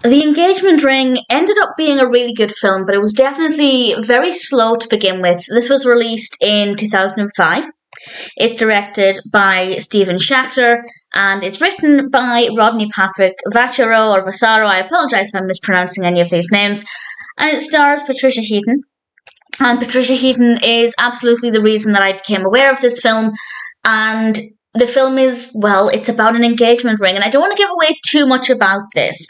The Engagement Ring ended up being a really good film, but it was definitely very slow to begin with. This was released in 2005. It's directed by Stephen Schachter, and it's written by Rodney Vaccaro or Vaccaro. I apologise if I'm mispronouncing any of these names. And it stars Patricia Heaton. And Patricia Heaton is absolutely the reason that I became aware of this film. And the film is, well, it's about an engagement ring. And I don't want to give away too much about this.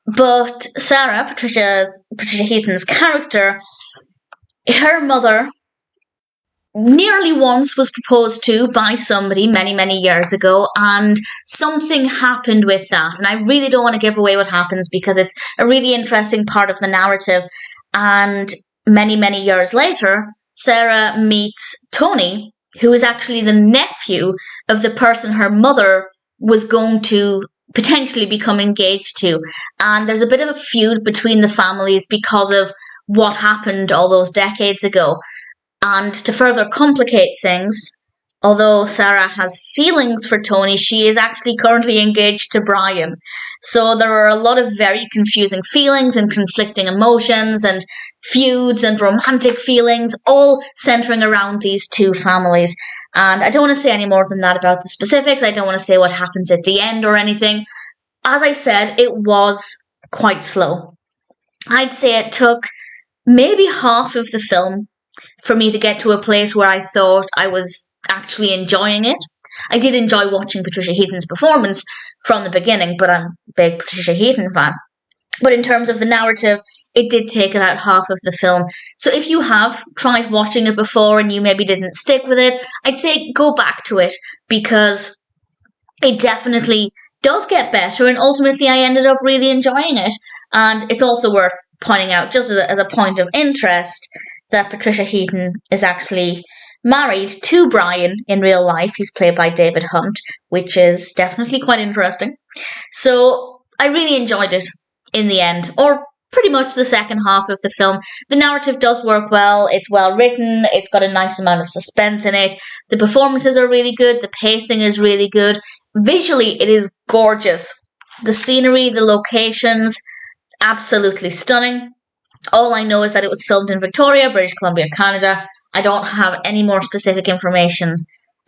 But Sara, Patricia Heaton's character, her mother nearly once was proposed to by somebody many, many years ago, and something happened with that. And I really don't want to give away what happens because it's a really interesting part of the narrative. And many, many years later, Sara meets Tony, who is actually the nephew of the person her mother was going to potentially become engaged to. And there's a bit of a feud between the families because of what happened all those decades ago. And to further complicate things, although Sara has feelings for Tony, she is actually currently engaged to Brian. So there are a lot of very confusing feelings and conflicting emotions and feuds and romantic feelings, all centering around these two families. And I don't want to say any more than that about the specifics. I don't want to say what happens at the end or anything. As I said, it was quite slow. I'd say it took maybe half of the film for me to get to a place where I thought I was actually enjoying it. I did enjoy watching Patricia Heaton's performance from the beginning, but I'm a big Patricia Heaton fan. But in terms of the narrative, it did take about half of the film. So if you have tried watching it before and you maybe didn't stick with it, I'd say go back to it because it definitely does get better, and ultimately I ended up really enjoying it. And it's also worth pointing out, just as a point of interest, that Patricia Heaton is actually married to Brian in real life. He's played by David Hunt, which is definitely quite interesting. So I really enjoyed it in the end, or pretty much the second half of the film. The narrative does work well, it's well written, it's got a nice amount of suspense in it, the performances are really good, the pacing is really good, visually it is gorgeous. The scenery, the locations, absolutely stunning. All I know is that it was filmed in Victoria, British Columbia, Canada. I don't have any more specific information,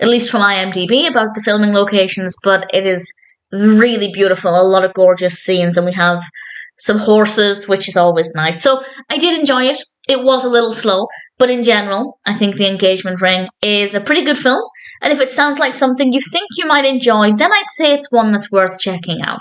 at least from IMDb, about the filming locations, but it is really beautiful, a lot of gorgeous scenes, and we have some horses, which is always nice. So I did enjoy it. It was a little slow, but in general, I think The Engagement Ring is a pretty good film, and if it sounds like something you think you might enjoy, then I'd say it's one that's worth checking out.